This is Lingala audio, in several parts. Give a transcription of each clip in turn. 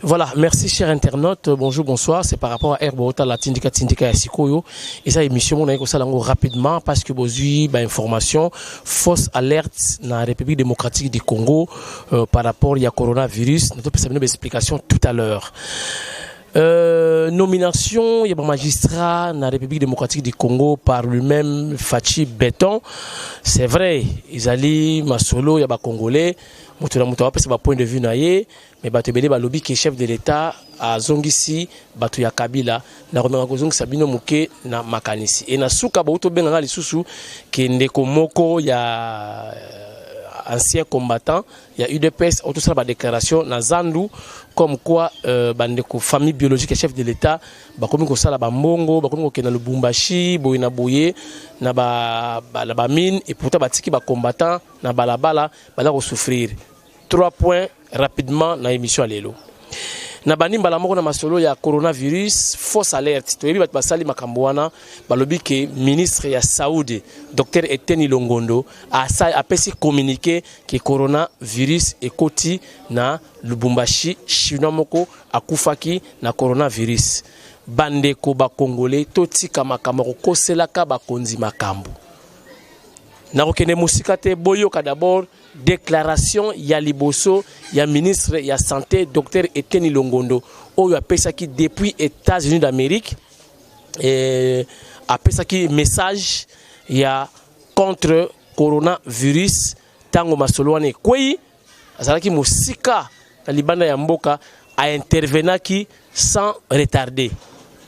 Voilà, merci chers internautes, bonjour, bonsoir, c'est par rapport à Herbota, la Tindika Tindika Sikoyo, et ça émission, on a eu ça rapidement parce que vous avez une information, fausse alerte dans la République démocratique du Congo par rapport au coronavirus, nous avons une explication tout à l'heure. Nomination, il y a un magistrat dans la République démocratique du Congo par lui-même, Fachi Béton. C'est vrai, ils allaient, Masolo, il y a des Congolais, c'est un point de vue naïe, mais Batebele Balobi qui est chef de l'État à Zongisi, Batu ya Kabila, na Romero Kozong Sabino Muke na Makanisi. Et na Souka Bauto Benga Lisusu, qui est Ndeko Moko, il y a ancien combattant, il y a UDPS, tout ça, la déclaration, na Zandu, comme quoi, bandeko famille biologique et chef de l'État, comme ça, la Mongo, comme ça, le Bumbashi, Boina Boye, na ba mine, et pourtant, batiki ba combattant, na balabala, bala souffrir. 3 points rapidement dans l'émission à l'élo. Nabani mbalamoko na masolo ya coronavirus, fausse alerte. Toyebi bat basali makambwana, balobi ke ministre ya Saoudi, Dr Eteni Longondo, a pesi communiqué que coronavirus ekoti na Lubumbashi, chinois moko akufaki na coronavirus. Bandeko ba Congolais, totika makambo koselaka ba konzi makambo. Narokene musikate boyoka d'abord déclaration ya liboso ya ministre ya santé Dr Eteni Longondo oyo apesaki depuis États-Unis d'Amérique et apesaki message ya contre coronavirus tango masoloane kwei azalaki musika na libanda ya mboka a intervenaki sans retarder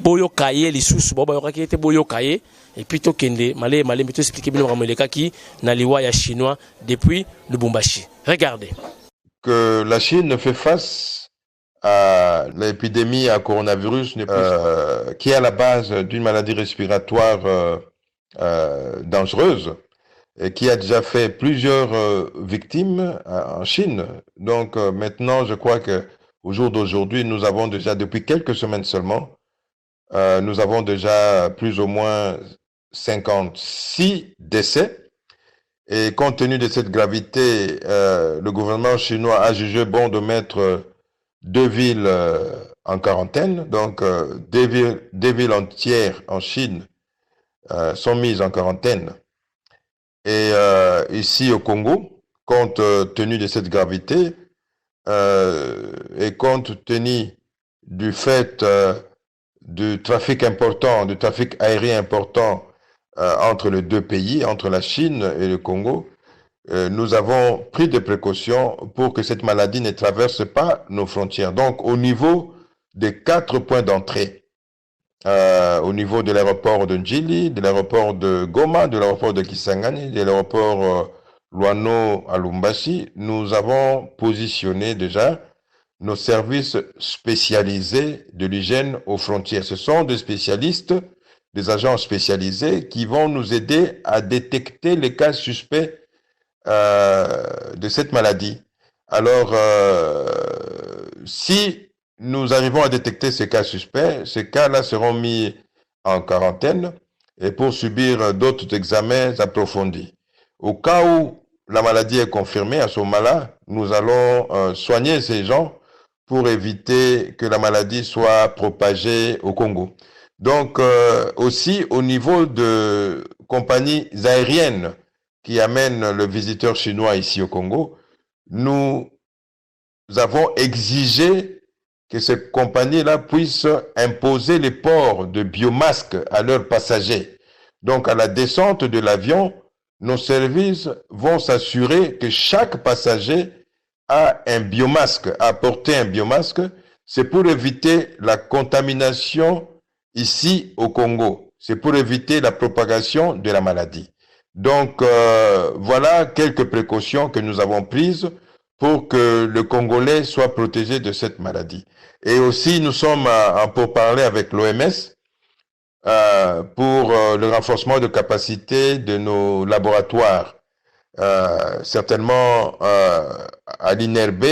boyoka ye lisusu boyoka ki ete boyoka ye. Et puis, Tokende, Malé, mais tout expliquer bien qui na liwa ya chinois depuis Lubumbashi. Regardez. Que la Chine fait face à l'épidémie à coronavirus qui est à la base d'une maladie respiratoire dangereuse et qui a déjà fait plusieurs victimes en Chine. Donc maintenant, je crois qu'au jour d'aujourd'hui, nous avons déjà, depuis quelques semaines seulement, nous avons déjà plus ou moins 56 décès. Et compte tenu de cette gravité, le gouvernement chinois a jugé bon de mettre 2 villes en quarantaine. Donc, 2 villes entières en Chine sont mises en quarantaine. Et ici au Congo, compte tenu de cette gravité et compte tenu du fait du trafic important, du trafic aérien important entre les deux pays, entre la Chine et le Congo, nous avons pris des précautions pour que cette maladie ne traverse pas nos frontières. Donc, au niveau des 4 points d'entrée, au niveau de l'aéroport de Njili, de l'aéroport de Goma, de l'aéroport de Kisangani, de l'aéroport Luano à Lumbashi, nous avons positionné déjà nos services spécialisés de l'hygiène aux frontières. Ce sont des spécialistes, des agents spécialisés qui vont nous aider à détecter les cas suspects de cette maladie. Alors, si nous arrivons à détecter ces cas suspects, ces cas-là seront mis en quarantaine et pour subir d'autres examens approfondis. Au cas où la maladie est confirmée, à ce moment-là, nous allons soigner ces gens pour éviter que la maladie soit propagée au Congo. Donc, aussi au niveau de compagnies aériennes qui amènent le visiteur chinois ici au Congo, nous avons exigé que ces compagnies-là puissent imposer les ports de biomasques à leurs passagers. Donc, à la descente de l'avion, nos services vont s'assurer que chaque passager a un biomasque, a porté un biomasque. C'est pour éviter la contamination ici au Congo. C'est pour éviter la propagation de la maladie. Donc, voilà quelques précautions que nous avons prises pour que le Congolais soit protégé de cette maladie. Et aussi, nous sommes en pourparlers avec l'OMS pour le renforcement de capacité de nos laboratoires. Certainement à l'INRB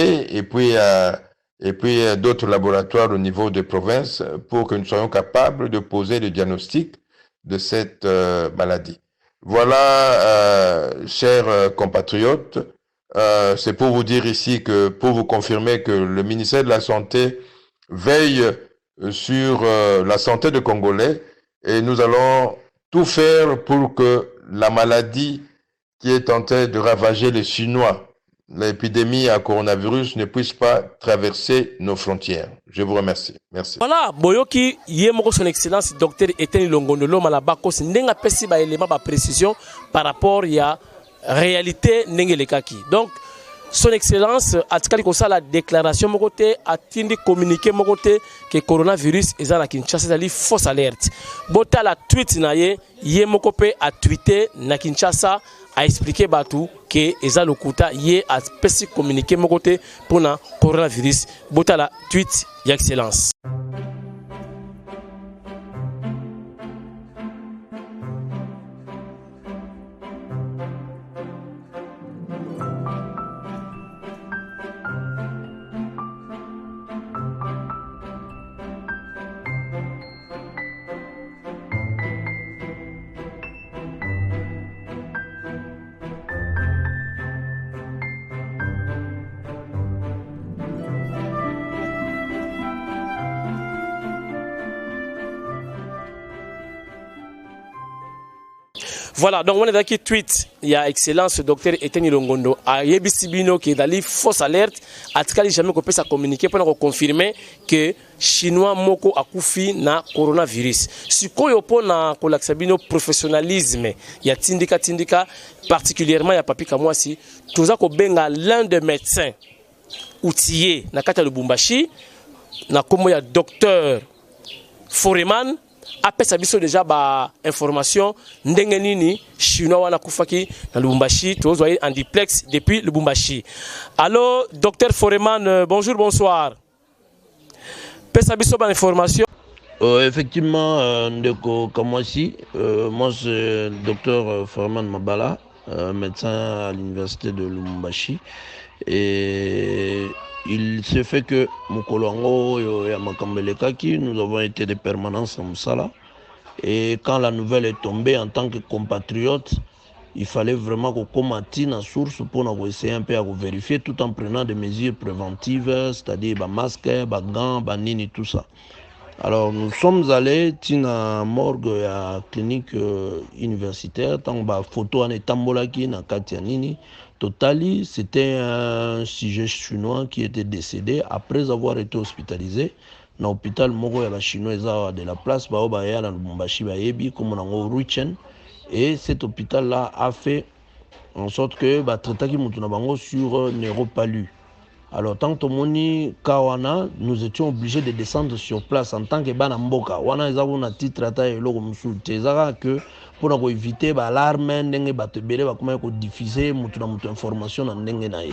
et puis d'autres laboratoires au niveau des provinces pour que nous soyons capables de poser le diagnostic de cette maladie. Voilà, chers compatriotes, c'est pour vous dire ici que, pour vous confirmer que le ministère de la Santé veille sur la santé des Congolais et nous allons tout faire pour que la maladie qui est en train de ravager les Chinois, l'épidémie à coronavirus, ne puisse pas traverser nos frontières. Je vous remercie. Merci. Voilà, boyoki yemoko son excellence docteur Etienne Longondolo malabako ndenga pesi ba élément ba précision par rapport à réalité nengelekaki. Donc son excellence atikali ko la déclaration mokote atindi communiqué mokote que coronavirus eza na Kinshasa ali fausse alerte. Bota la tweet na yemoko pe a tweeté na Kinshasa a expliqué batu que eza Lokuta ye a pesi communiqué mokote pour na coronavirus. Bota la tweet ya excellence. Voilà, donc on est dans qui tweet, il y a excellence docteur Etienne Longondo a yebisibino qui est dans fausse alerte, atikali jamais qu'on peut ça communiquer pour confirmer que chinois moko akufi na coronavirus. Si koyo pona kolaksabino professionnalisme, il y a Tindika Tindika particulièrement il y a papi kamwasi, toza ko benga l'un des médecins outillés na kata Lubumbashi, na komo ya docteur Foreman. Après ça, déjà ba information ndenge nini chinois wana kufaki na Lubumbashi, tous voyez en duplex depuis Lubumbashi. Allô, docteur Foreman, bonjour, bonsoir. Pesa biso ba information. Effectivement, ndeko kamwasi, moi c'est docteur Foreman Mabala, médecin à l'université de Lubumbashi, et il se fait que Mukolongo et Amakambelekaki, nous avons été des permanences en Moussala. Et quand la nouvelle est tombée en tant que compatriote, il fallait vraiment qu'on commente la source pour essayer un peu à vérifier tout en prenant des mesures préventives, c'est-à-dire des masques, des gants, des nini, tout ça. Alors nous sommes allés à morgue à clinique universitaire, tant que photo en étambolaki na Katianini. Totali, c'était un sujet chinois qui était décédé après avoir été hospitalisé. Dans l'hôpital Moro ya chinois de la place Baobaya dans Lubumbashi Bayebi comme on Ruchen. Et cet hôpital là a fait en sorte que traitaki mutuna bango sur neuropalu. Alors tant que moni kawana, nous étions obligés de descendre sur place en tant que banamboka. Wana ezabo na titre ata eloko musulte ezaka que pour éviter l'alarme ndenge batebele bakoma ko diffuser mutu information na ndenge na ye.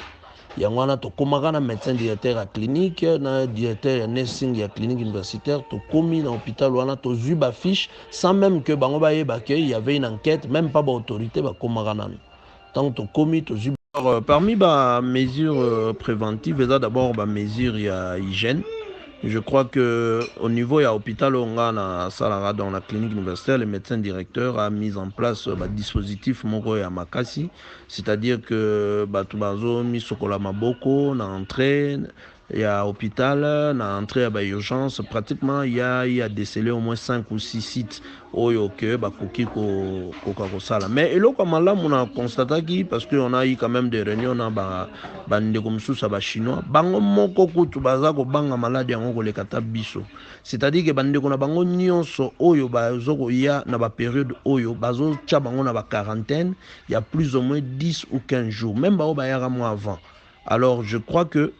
Yango wana to komaka na médecin directeur à clinique na directeur ya nursing ya clinique universitaire to komi na hôpital wana to zu ba fiche sans même que bango bayeba que il y avait une enquête, même pas ba autorité ba komaka nanu. Tant to komi to zu. Parmi les mesures préventives, il y a d'abord les mesures hygiène. Je crois qu'au niveau de l'hôpital, dans la clinique universitaire, le médecin directeur a mis en place un dispositif Moko et Makasi, c'est-à-dire que Batubazo mis Sokola Maboko, na entrée, il y a hôpital, na entrée à urgence, pratiquement il y a décelé au moins 5 ou 6 sites oyoke bakoki ko sala. Mais elo comme là on a constaté parce que on a eu quand même des réunions na bande comme ça ba chinois bango moko kutu baza ko banga maladi yango ko le kata biso. C'est-à-dire que bande ko na bango nyonso oyo bazo ko ya na ba période oyo bazo tcha bango na ba quarantaine, il y a plus ou moins 10 ou 15 jours, même ba yara mois avant. Alors je crois que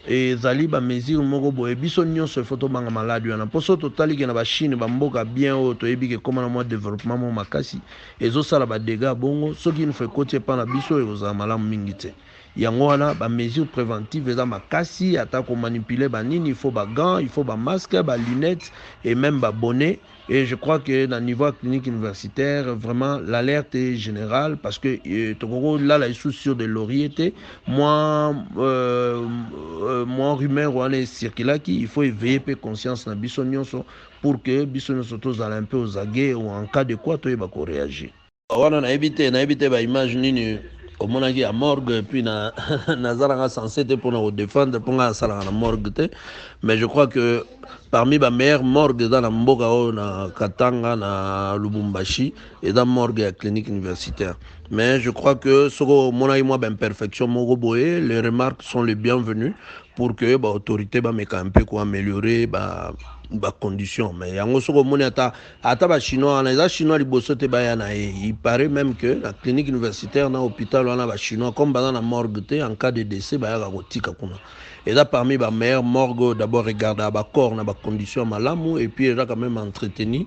et zali ba mesure moko boye biso nyonso photo banga maladi wana poso totali ke na ba Chine ba mboka bien auto ebi ke comment moi développement mo makasi ezo sala ba dégâts bongo soki nous fait côté pa na biso e za malamu mingi te yango wana ba mesure préventive eza makasi ata ko manipuler ba nini il faut ba gants, il faut ba masque, ba lunettes et même ba bonnet. Et je crois que dans le niveau clinique universitaire, vraiment, l'alerte est générale parce que là, la sous sur de laurier, moi, rumeur, on est circulé qui il faut éveiller peu conscience dans bisognon pour que bisognon tous à un peu aux aguets ou en cas de quoi, tu vas réagir. On a évité, bah, image nini omonaki ya morgue puis na nazaranga censé te pour défendre pour nga sala na morgue te, mais je crois que parmi les meilleures morgues dans la mboka na Katanga na Lubumbashi et dans morgue à clinique universitaire. Mais je crois que ce que mon imperfection mon les remarques sont les bienvenues pour que l'autorité un peu améliorer conditions. Mais les chinois les chinois il paraît même que la clinique universitaire dans l'hôpital on a chinois comme dans la morgue en cas de décès et là parmi les meilleurs morgues d'abord regarder les corps les conditions malamu et puis là quand même entretenu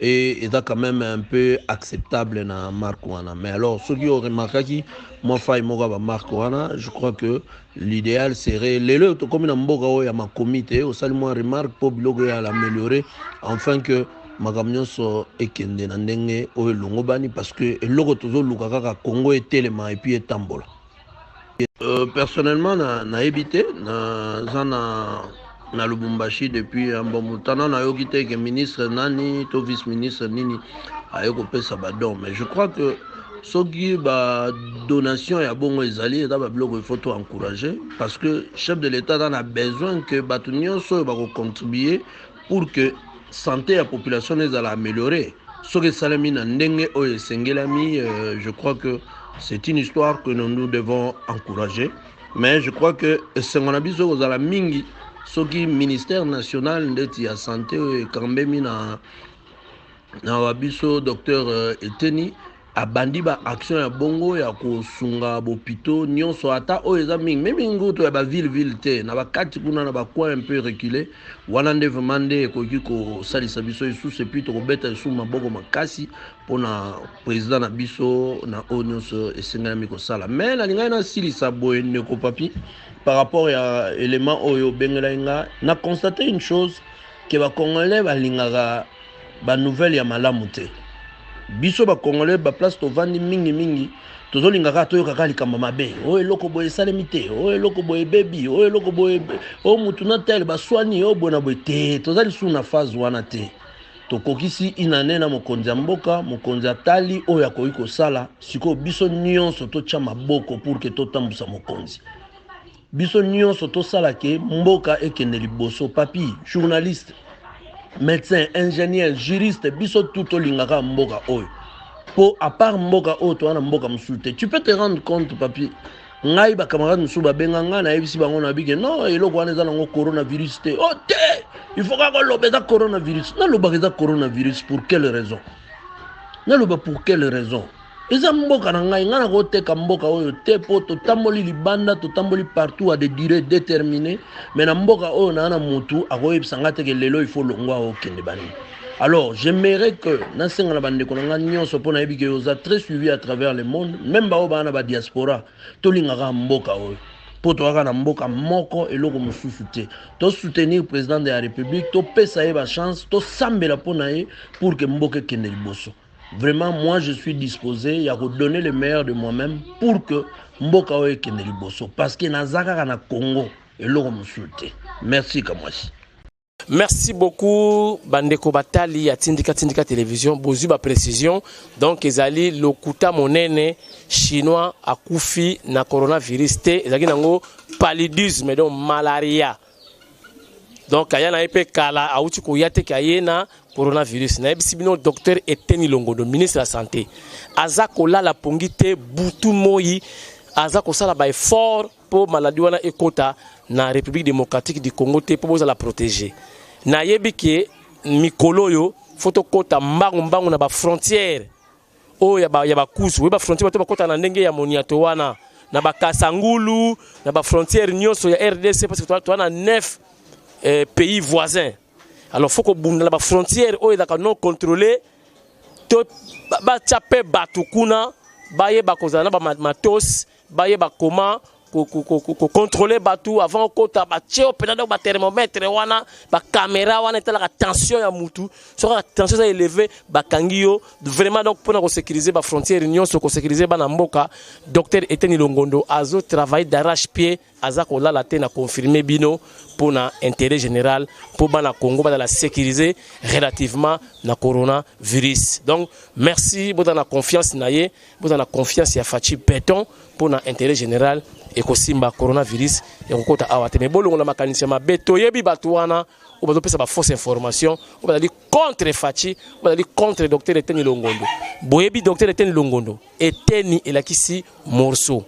et là quand même un peu acceptable dans marque wana. Mais alors ceux qui ont remarqué qui moi faille moi marque wana, je crois que l'idéal serait les autres comme dans mboka ya ma comité au salut moi remarque pour bloguer à l'améliorer afin que makamnyo so ekende na ndenge o longo bani parce que eloko tozo lukaka ka Congo etelema et puis etambola. Personnellement na évité na Lubumbashi depuis un bon temps na yokité que ministre nani to vice ministre nini ayoko pesa badon, mais je crois que soki ba donation ya bongo ezali da ba bloco il faut tout encourager parce que chef de l'état a besoin que batunyo so ba contribuer pour que santé la population les a améliorée. Soki salami na ndenge o esengelami, je crois que c'est une histoire que nous devons encourager. Mais je crois que ce qu'on a vu sur la mingi, ce qui ministère national de la santé quand même na wabiso docteur Eteni a bandi ba action ya bongo ya kosunga bopito nyonso ata o eza mingi même nguto ya ba ville te na ba kati kuna na ba coin un peu reculé wana nde vraiment nde koki ko salisa biso sous et puis to beta sous maboko makasi pona président na biso na nyonso esengami ko sala. Mais na linga na silisa boye ne ko papi par rapport à élément oyo bengela nga na constaté une chose que ba congolais ba lingaka ba nouvelle ya malamu te. Biso ba congolais ba place to vandi mingi tozolingaka toyokaka likambo mabe o eloko boye salemite o eloko boye baby o eloko boye o mutu na tel baswani o bona boye te tozali su na phase wana te tokokisi inane na mokonzi ya mboka mokonzi atali oyo akoki kosala siko biso nyonso totya maboko pour que totambusa mokonzi biso nyonso tosala ke mboka ekende liboso papi journaliste médecin, ingénieur, juriste, biso tout lingaka mboka oyo. Pour à part mboka oyo to wana mboka musulte. Tu peux te rendre compte papi. Ngai ba camarade musu ba benganga na ebisi bango na bige non eloko wana za nango coronavirus te. Oh te, il faut ka lobeza coronavirus. Na lobeza coronavirus pour quelle raison? Na loba pour quelle raison? Eza mboka na ngai ngana ko te ka mboka oyo te po to tamboli libanda to tamboli partout à des durées déterminées mais na mboka oyo na mutu akoyebisa ngate ke lelo il faut longwa o kende bani. Alors j'aimerais que na senga na bande ko nga nyonso pona yebi ke oza très suivi à travers le monde même ba oba na ba diaspora to lingaka mboka oyo po to aka na mboka moko eloko mususu te to soutenir président de la République to pesa ye ba chance to sambela pona ye pour que mboka kende liboso. Vraiment, moi, je suis disposé à redonner le meilleur de moi-même pour que Mboka oye kende liboso. Parce que Nazaka na Congo et l'eau musulte. Merci, Kamwashi. Merci beaucoup, Bandeko Batali, à Tindika Tindika Télévision. Bozu ba précision. Donc, ezali Lokuta Monene, chinois, à Koufi, na coronavirus te. Ezali nango paludisme, donc malaria. Donc, aya na epe kala, auti koyate kayena, coronavirus. Na ebisi bino docteur Eteni Longondo, ministre de la Santé. Aza kola la pongite, butu moyi, aza kosala ba effort pour maladie wana ekota na République démocratique du Congo te pour la protéger. Na yebi ke mikolo yo foto kota mbangu na ba frontière. O ya ba kusu, we ba frontière to ba kota na ndenge ya moniato wana na ba Kasangulu, na ba frontière nyonso ya RDC parce que to na 9 pays voisins. Alors il faut que la frontière non contrôlée, ba tchape batukuna, ba ye ba kozana ba matos, ba ye ba comment contrôler batou avant kota ba tcheo pendant ba thermomètre wana ba caméra wana tela la tension ya mutu, so la tension est élevée ba kangio vraiment donc pour sécuriser ba frontière union so sécuriser ba mboka docteur Eteni Longondo azo travail d'arrache-pied azako la tena confirmer bino pour l'intérêt général, pour le Congo, la sécuriser relativement le coronavirus. Donc, merci pour la confiance, pour la confiance à Fachi Béton pour l'intérêt général et aussi le coronavirus. Et on compte à Awate. Mais bon, on a mécanisme Béton, yebi batouana, on va faire fausse information, on va aller contre Fachi, on va aller contre le docteur Eteni Longondo. Boyebi docteur Eteni Longondo, Eteni et la kisi morceau.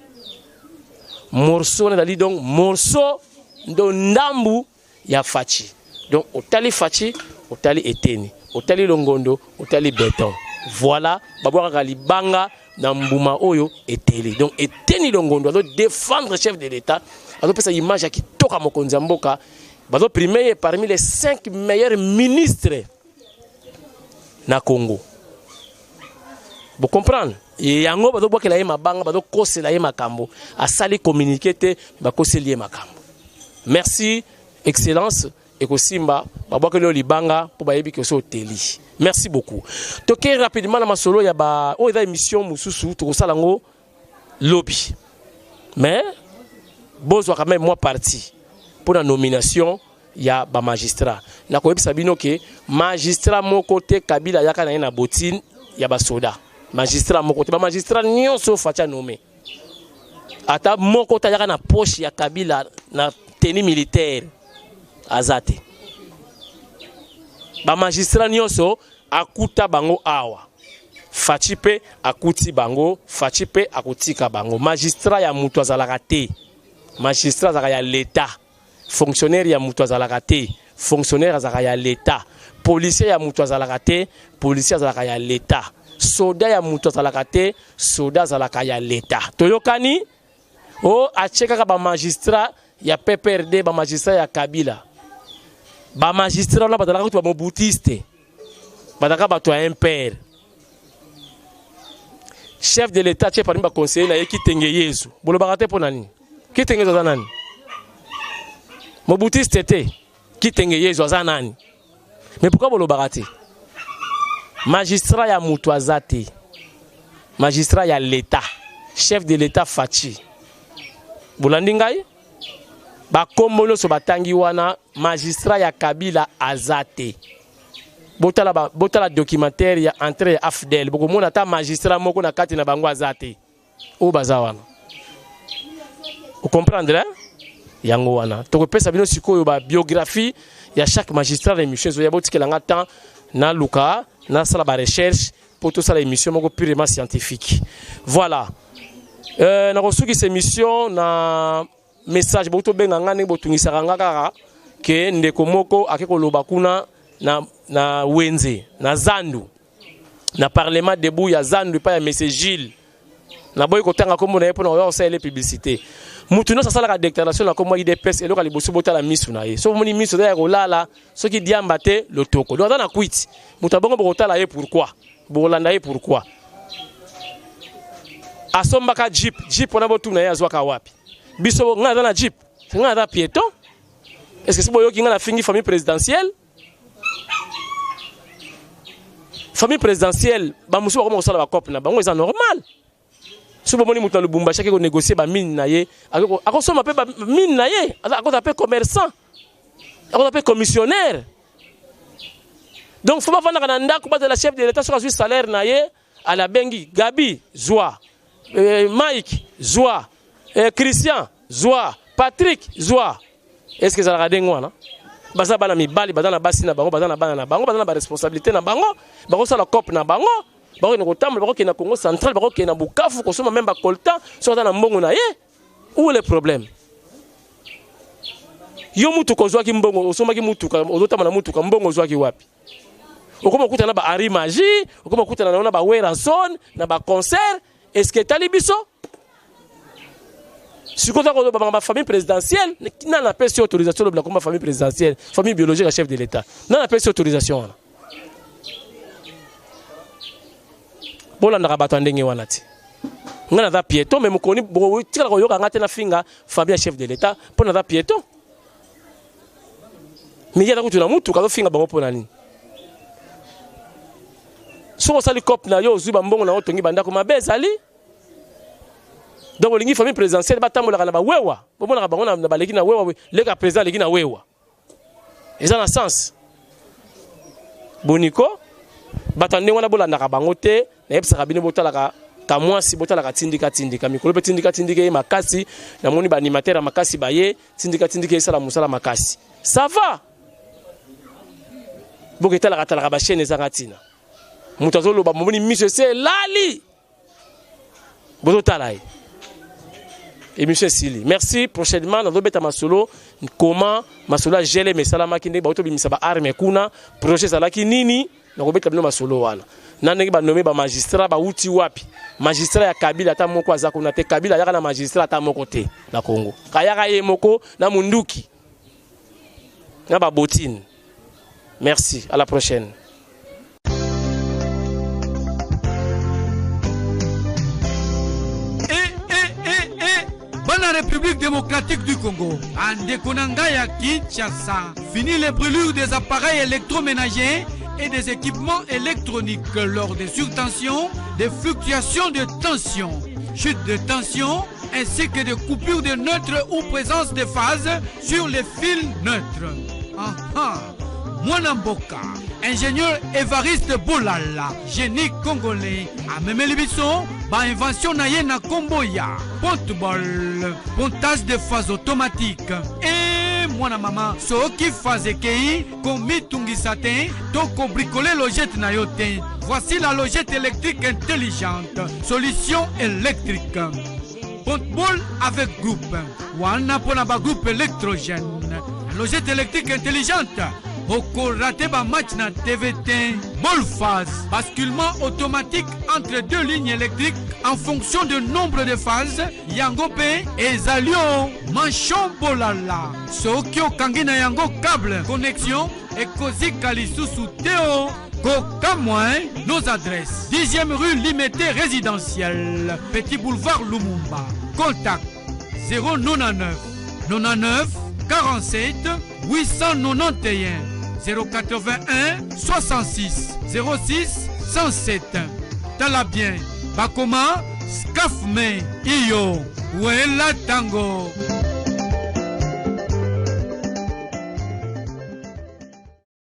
Morceau, on a dit donc morceau de Ndambu ya Fachi. Donc, Otali Fachi, Otali Eteni, Otali Longondo, Otali Béton. Voilà, Babouara Galibanga, Nambuma Oyo, Eteli. Donc, Eteni Longondo, doit défendre le chef de l'État. Alors, cette image qui toka Mokonzamboka, doit primer parmi les 5 meilleurs ministres na Congo. Vous comprenez? Et yango bazo boka la yema banga bazo kose la yema kambo a sali communiquer te ba kose lié makambo. Merci excellence et kosimba ba boka le libanga pour ba yebi ke so teli. Merci beaucoup. Toké rapidement na masolo ya ba o eza émission mususu to sala ngo lobby. Mais bozwa quand même moi parti pour la nomination ya ba magistrat. Na ko yebisa bino ke magistrat mon côté Kabila yaka na botine ya ba soda. Magistrat mon côté, magistrat nyonso facha nommé. Ata mon côté yaka na poche ya Kabila na tenue militaire azate. Ba magistrat nyonso akuta bango awa. Fachipe akuti bango, fachipe akutika bango. Magistrat ya mutu azalaka te. Magistrat azalaka ya l'État. Fonctionnaire ya mutu azalaka te. Fonctionnaire azalaka ya l'État. Policier ya mutu azalaka te. Policier azalaka ya l'État. Soda ya mutu azalaka te, soda azalaka ya l'État. Toyokani o acheka ba magistrat ya PPRD, ba magistrat ya Kabila. Ba magistrat na bazalaka to ba mobutiste. Badaka ba to impère. Chef de l'État che parmi ba conseiller na yeki tenge Yesu. Bolo bakate po nani? Ki tenge za nani? Mobutiste te. Ki tenge Yesu za nani? Mais pourquoi bolo bakate? Magistrat ya Moutouazate, magistrat ya l'État, chef de l'État Fachi. Boulandingai, bakomolo so batangi wana magistrat ya Kabila Azate. Botala documentaire ya entrée ya Afdel. Boko mona ta magistrat moko na kati na bango Azate. O bazawana. Vous comprendrez? Yango wana. Toko pesa bino sikoyo ba biographie ya chaque magistrat de mission zo ya botiki langa temps na luka. Na sala ba recherche pour tout ça l'émission moko purement scientifique. Voilà. Na kosuki cette émission na message boto benga ngani botungisa ngaka ke ndeko moko akeko loba kuna na wenze na zandu na parlement debout ya zandu pa ya monsieur Gilles na boy kotanga kombo na yepo na yo sa les publicité. Mutu no sa sala ka déclaration na kombo IDPS eloko liboso botala misu na ye. So moni misu da ya kolala soki diamba te lotoko. Donc na quit. Mutu bongo botala ye pourquoi? Bolanda ye pourquoi? Asomba ka jeep ona botu na ye azwa ka wapi? Biso nga na jeep. Nga da piéton. Est-ce que c'est boyo ki nga na fingi famille présidentielle? Famille présidentielle ba musu ba ko sala ba cop na bango c'est normal. Si vous voulez Lubumbashi qui négocier ba mine na ye, ako soma pe ba mine na ye, ako taper commerçant, ako taper commissionnaire. Donc faut pas vendre na ndako ba de la chef de l'État sur salaire na ye à la bengi Gabi Zoa, Mike Zoa, Christian Zoa, Patrick Zoa. Est-ce que ça la dengo na? Baza bana mibali badana basi na bango badana bana na bango badana ba responsabilité na bango, bango ça la cop na bango. Bako na Kotambo, bako na Congo central, bako na Bukavu, kosoma même ba Kolta, so na mbongo na ye. Où est le problème? Yo mutu ko zwaki mbongo, osoma ki mutu ka, ozotama na mutu ka mbongo zwaki wapi? Okoma kuta na ba Ari Magie, okoma kuta na ba Weranson, na ba concert, est-ce que talibiso? Si vous avez une famille présidentielle, n'a pas pas autorisation de la famille présidentielle, famille biologique à chef de l'État. N'a pas autorisation. Bola na rabato ndenge wana ti. Ngana za piéton mais mukoni bo tika ko yoka ngate na finga famille chef de l'État pour na za piéton. Mais yata kutu na mutu ka finga bango pona nini? So sali cop na yo zuba mbongo na otongi banda ko mabezali. Donc les famille présidentielle batambola na ba wewa. Bomona ka bango na baleki na wewa le ka président leki na wewa. Eza na sens. Boniko batande wana bolanda ka bango te na yebisa ka bino botala ka mwasi botala ka tindika tindika mikolo pe tindika tindika makasi na moni ba animateur makasi baye tindika tindika esala musala makasi. Ça va. Boketala ka tala ka ba chaîne ezanga tina. Mutazo loba moni mission c'est lali. Botala. Et monsieur Sili, merci. Prochainement, dans le masolo, comment masolo gélé mais salama kinde ba otobimisa ba arme kuna projet salaki nini na kobeta bino masolo wana. Nanenge ba nommé ba magistrat ba uti wapi. Magistrat ya Kabila ata moko azako na te Kabila yaka na magistrat ata moko te na Congo. Kayaka ye moko na munduki. Na ba botine. Merci, à la prochaine. La République démocratique du Congo, en Dekonangaya Kinshasa, fini les brûlures des appareils électroménagers et des équipements électroniques lors des surtensions, des fluctuations de tension, chute de tension, ainsi que des coupures de neutres ou présence de phase sur les fils neutres. Mwanamboka, ingénieur Évariste Bolala, génie congolais, a même l'ébisson, par invention naye na Komboya, ponte-bol, pontage de phase automatique. Et mwana maman, so qui phase kei, komi tungisate, toko bricoler logette na yote. Voici la logette électrique intelligente, solution électrique. Ponte-bol avec groupe, wana pona ba groupe électrogène. Logette électrique intelligente. Oko raté ba match na TVT. Ball phase. Basculement automatique entre deux lignes électriques en fonction du nombre de phases. Yangope et Zalio. Manchon bolala. Sokyo kangina yango câble. Connexion. Et Kozi Kalisusu Théo. Coca moins. Nos adresses. 10e rue Limité résidentielle. Petit boulevard Lumumba. Contact 099 99 47 891 081 66 06 107. Tala bien. Bakoma Skafme Iyo. Wela Tango.